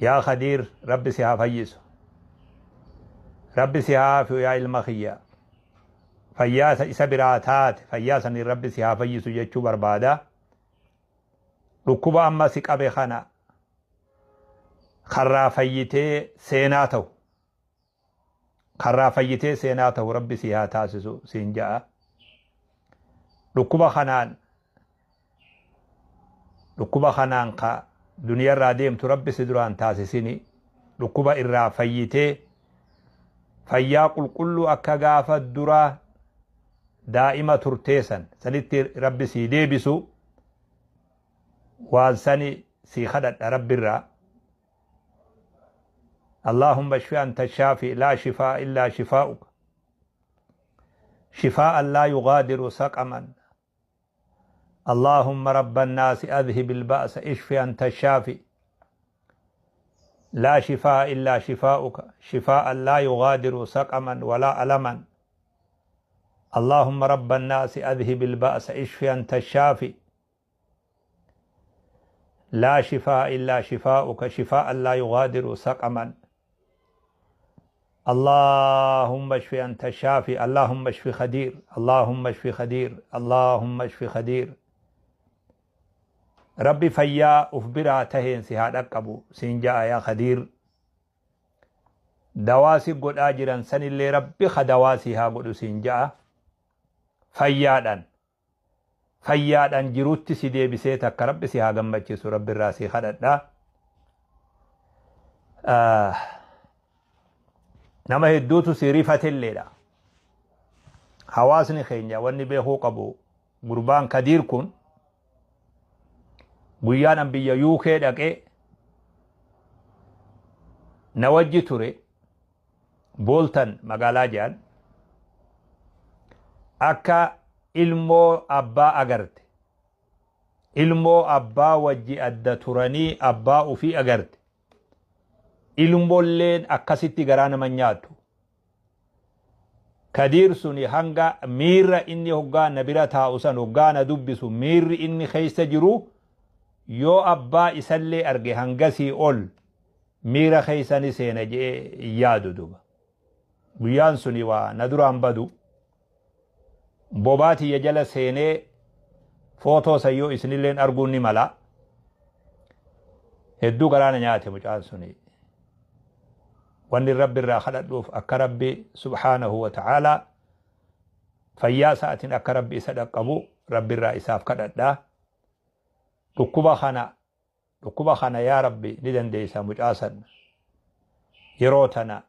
يا خدير ربي سيها فيسو ربي سيها في يا المخيا فياس إسابراتات فياسا ربي سيها فيسو جتشو بربادا ركوبا أما سيقابي خانا خرا فيتي سيناتو خرا فيتي سيناتو ربي سيها تاسسو سينجاء ركوبا خنان قا دنيا راديم تربي سدران تاسسيني ركوبا إرا فيتي فياقل كل أكا الدرا دائما ترتيسا سنتي ربي سيدي بسو وانساني سيخدت ربي الرا اللهم اشفي أنت الشافي لا شفاء إلا شفاؤك شفاء لا يغادر سقما اللهم رب الناس أذهب البأس اشفي أنت الشافي لا شفاء إلا شفاؤك شفاء لا يغادر سقما ولا ألما اللهم رب الناس أذهب البأس اشفي أنت الشافي لا شفاء إلا شفاؤك شفاء لا يغادر سقما اللهم اشف أنت الشافي اللهم اشف خدير اللهم اشف خدير اللهم اشف خدير ربي فيا أفبرا تهين سهادك أبو سنجا يا خدير دواسي قد آجرا سن اللي ربي خدواسيها قد سنجا فيادا جروت سيدي بسيتك ربي سيها قمتشيس ربي الراسي خددا نما هدوتو سيريفة الليلة حواسني خينيا واني بيهو قبو قربان كدير كن قيان انبيا يوكي دقي نوجي توري بولتن مقالا جان أكا ilmoo abbaa agarte ilmoo abbaa wajji adda turanii abbaa ufii agarte ilmoolleen akkasitti garaa nama nyaatu kadiir suni hanga miirra inni hoggaa na bira taa'u san hoggaa na dubbisu miirri inni keessa jiru yoo abbaa isallee arge hangasii ol miira keessani seena jee yaadu duba guyyaan suni waa na duraan badu bobaati yajala seenee footoo sayyoo isinilleen arguun ni mala hedduu garaana nyaate mucaan suni wanni rabbi irraa kadhadhuuf akka rabbi subhaanahu wa ta'aalaa fayyaa sa'atin akka rabbi isa dhaqqabu rabbi irraa isaaf kadhadhaa dhukkuba kana yaa rabbi ni dandeeysa mucaasan yeroo tana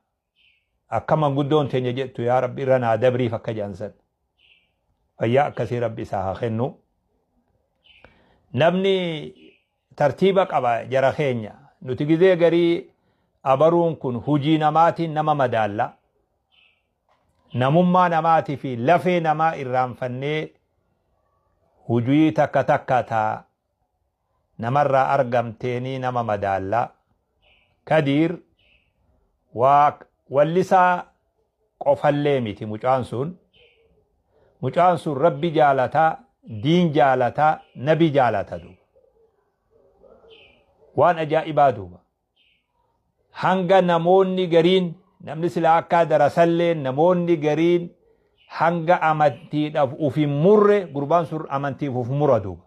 akka manguddoon teenya jettu yaa rabbi irra naa dabriif akka jaansan fayyaa akkasii rabbi isaa haa kennu namni tartiiba qaba jara keenya nuti gizee garii abaruun kun hujii namaatiin nama madaalla namummaa namaatii fi lafee namaa irraanfannee hujii takka takka taa namarraa argamteenii nama madaalla kadiir wallisaa qofallee miti mucaan sun rabbi jaalataa diin jaalataa nabi jaalata duuba waan ajaa'ibaa duuba hanga namoonni gariin namni silaa akka darasallee namoonni gariin hanga amantiidhaaf ufin murre gurbaan sun amantiif uf mura duuba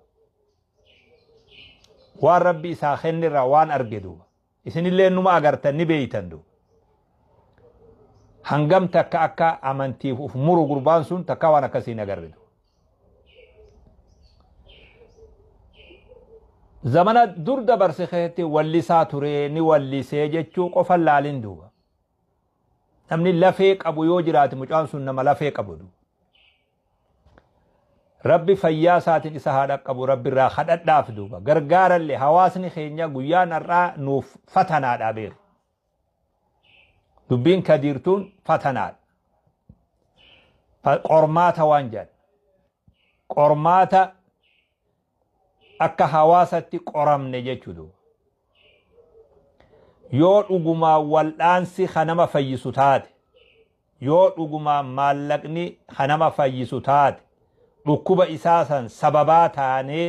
waan rabbi isaa kennirraa waan arge duuba isinillee numa agartan ni beeytan duuba hangam takka akka amantiif uf muru gurbaan sun takka waan akkasiin agarre duuba zamana dur dabarse keessatti wallisaa ture ni wallisee jechuu qofan laalin duuba namni lafee qabu yoo jiraate mucaan sun nama lafee qabu duuba rabbi fayyaa isaatiin isa haa dhaqqabu rabbi irraa kadhadhaaf duuba gargaarallee hawaasni keenya guyyaan har'aa nuuf fatanaadha beeku dubbiin kadiirtuun fatanaadha qormaata waan jedhan qormaata akka hawaasatti qoramne jechuudha yoo dhugumaa waldhaansi kanama fayyisu taate yoo dhugumaa maallaqni kanama fayyisu taate dhukkuba isaasan sababaa taanee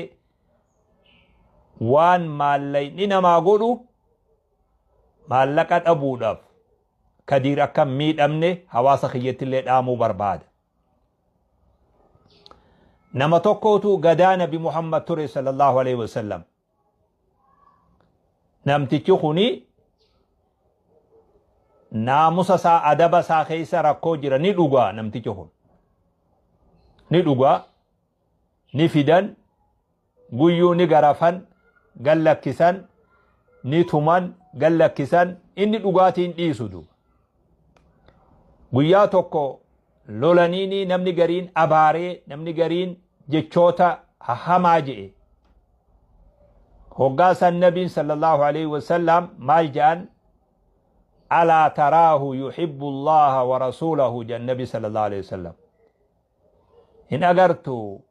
waan maallaqni namaa godhu maallaqa dhabuudhaaf kadiir akka miidhamne hawaasa kiyyattillee dhaamuu barbaada. Nama tokkootu gadaa Nabi Muhammad ture sallallahu alaihi wasallam. Namtichi kuni naamusa isaa adaba isaa keessa rakkoo jira ni dhugaa namtichi kun. Ni dhugaa ni fidan guyyuu ni garafan gallakkisan ni tuman gallakkisan inni dhugaatiin dhiisu duuba. Guyyaa tokko lolaniini namni gariin abaaree namni gariin jechoota hamaa je'e. Hoggaasan Nabiin sallallahu alaihi wasallam maal jedhan alaa taraahu yuhibbu Allaha wa rasuulahu jedhan Nabi sallallahu alaihi wasallam. Hin agartu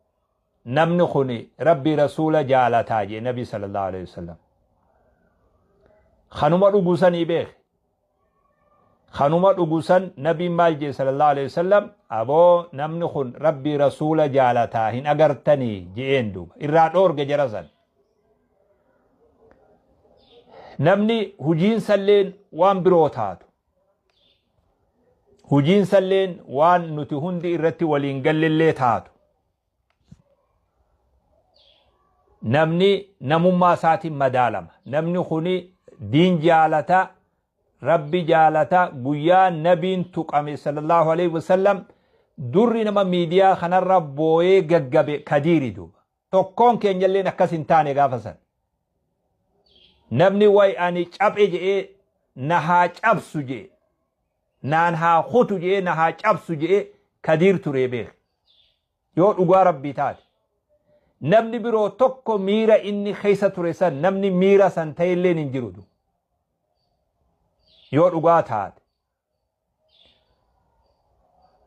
namni kuni rabbi rasuula jaalataa jedhe Nabi sallallahu alaihi wasallam. Kanuma dhugusanii beek. Kanuma dhugusan Nabi maal jedhe sallallahu alaihi wasallam aboo namni kun rabbi rasuula jaalataa hin agartanii je'een duuba irraa dhoorge jarasan. Namni hujiin salleen waan biroo taatu. Hujiin salleen waan nuti hundi irratti waliin gallillee taatu. Namni namummaa isaatiin madaalama. Namni kuni diin jaalata, rabbi jaalata, guyyaa nabiin tuqame sallallahu alaihi wasallam durri nama miidiyaa kanarra booyee gaggabe kadiiri duuba. Tokkoon keenyalleen akkas hin taane gaafa san. Namni way ani caphe je'ee na haa cabsu je'e. Naan haa kutu je'ee na haa cabsu je'e kadiir ture beek. Yoo dhugaa rabbii taate. Namni biroo tokko miira inni keessa ture san namni miira san ta'elleen hin jiru. Yoo dhugaa taate.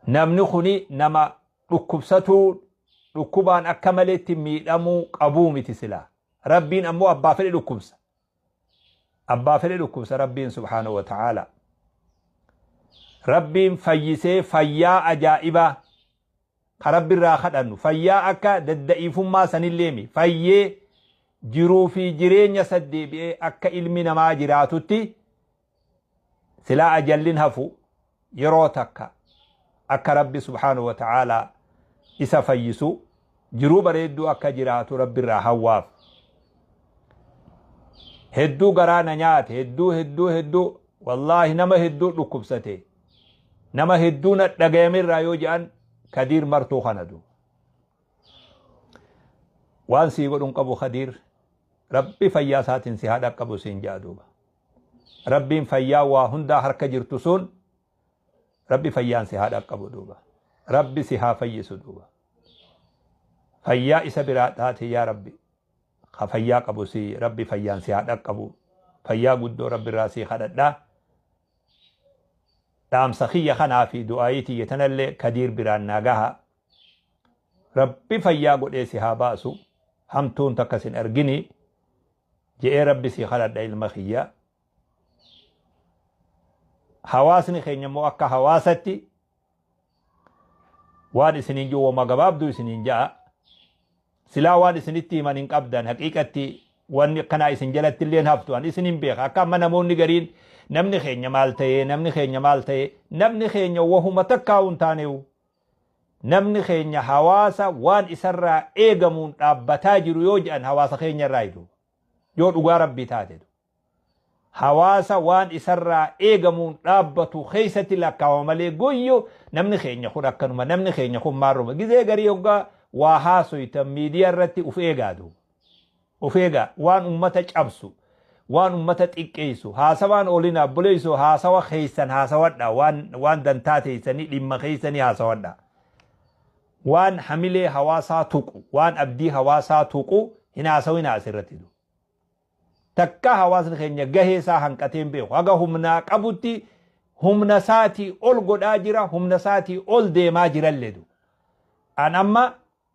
Namni kuni nama dhukkubsatuu dhukkubaan akka maleetti miidhamuu qabuu miti silaa. Rabbiin ammoo abbaa fedhe dhukkubsa. Abbaa fedhe dhukkubsa Rabbiin subhaanahu wa ta'ala. Rabbiin fayyisee fayyaa ajaa'ibaa ka Rabbi irraa kadhannu fayyaa akka dadda'ifummaa sanilleemi fayyee jiruu fi jireenya saddeebi'ee akka ilmi namaa jiraatutti silaa ajallin hafu yeroo takka akka Rabbi subhaanahu wa ta'ala isa fayyisu jiruu bareedduu akka jiraatu Rabbi irraa hawwaaf. Hedduu garaana nyaate hedduu wallahi nama hedduu dhukkubsate nama hedduu na dhagayamirraa yoo jedhan kadiir martuu kanadu waan sii godhun qabu kadiir rabbi fayyaa isaatiin si haadha qabu siin jaaduuba rabbiin fayyaa waa hundaa harka jirtu sun rabbi fayyaan si haadha qabu duuba rabbi si haa fayyisu duuba fayyaa isa biraa taate yaa rabbi fayyaa qabu si rabbi fayyaan si haadha qabu fayyaa guddoo rabbi irraa si kadhadhaa dhaamsa kiyya kanaa fi du'aayitii yetanallee kadiir biraan naagaha rabbi fayyaa godhee si haa baasu hamtuun takka sin argini je'ee rabbi si kadhadha ilma kiyya hawaasni keenya immoo akka hawaasatti waan isiniin jiru wama gabaabduu isiniin ja'a silaa waan isinitti himan hin qabdan haqiiqatti wanni akkanaa isin jalatti illee haftu an isin hin beeka akka amma namoonni gariin namni keenya maal ta'ee namni keenya wahuma takkaa'uun taaneewu namni keenya hawaasa waan isarraa eegamuun dhaabbataa jiru yoo jedhan hawaasa keenya irraa hidu yoo dhugaa rabbii taate hawaasa waan isarraa eegamuun dhaabbatu keessatti lakkaawama malee goyyoo namni keenya kun akkanuma namni keenya kun maarruma gizee garii hoggaa waa haasoytan miidiyaa irratti uf eegaadu uf eegaa waan ummata cabsu waan ummata xiqqeessu haasawaan olina buleessu haasawa keessan haasawadha waan dantaa teessanii dhimma keessanii haasawadha waan hamilee hawaasaa tuqu waan abdii hawaasaa tuqu hin haasawina asirratti takka hawaasni keenya gaheesaa hanqateen beeku haga humnaa qabutti humna saatii ol godhaa jira humna saatii ol deemaa jiralleedu an amma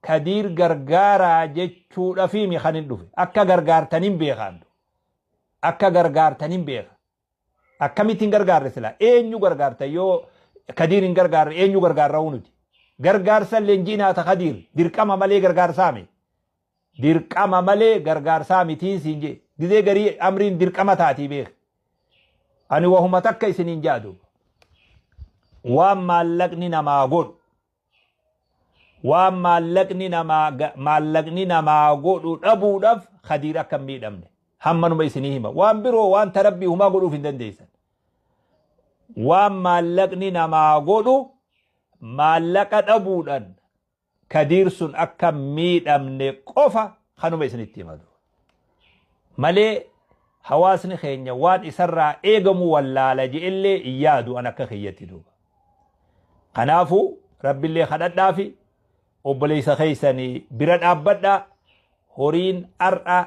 kadiir gargaaraa jechuudha fi mi kanin dhufe akka gargaartanin beekaandu akka gargaartanin beeka akkamittiin gargaarre sila eenyu gargaarta yoo kadiir hin gargaarre eenyu gargaarra unuti gargaarsa leenjiinaa ta kadiir dirqama malee gargaarsaame dirqama malee gargaarsaa mitiin siin jee gizee garii amriin dirqama taatii beeka ani wahuma takka isinin jaadu waan maallaqni namaa godhu waan maallaqni namaa godhu dhabuudhaaf khadiir akka hin miidhamne hammanuma isinii hima waan biroo waan tarabbii humaa godhuuf hin dandeessan waan maallaqni namaa godhu maallaqa dhabuudhaan khadiir sun akka hin miidhamne qofa kanuma isinitti himatu malee hawaasni keenya waan isarraa eegamu wallaala je'illee iyyaadu an akka kiyyatti duuba kanaafu rabbillee kadhadhaafi obboleessa keessanii bira dhaabbadhaa horiin ar'a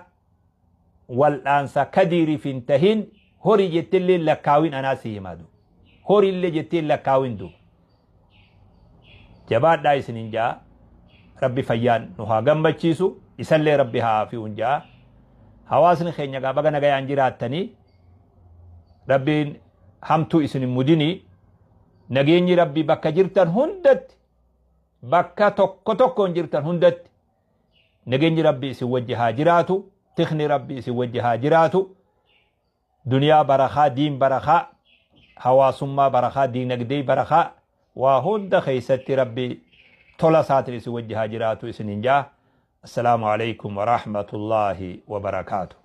wal'aansa kadiiriif hin tahin horii jettillee lakkaawin anaasi himadu horiillee jettee lakkaawin duuba jabaadhaa isinin jaa rabbi fayyaan nu haa gammachiisu isallee rabbi haa afi'uun jaa hawaasni keenya baga nagayaan jiraattanii rabbiin hamtuu isin hin mudinii nageenyi rabbii bakka jirtan hundatti bakka tokkoon jirtan hundatti nageenyi rabbii isin wajji haa jiraatu tikni rabbii isin wajji haa jiraatu duniyaa barakaa diin barakaa hawaasummaa barakaa diinagdee barakaa waa hunda keessatti rabbii tola isaatiin isin wajji haa jiraatu isinin jaa السلام عليكم ورحمة الله وبركاته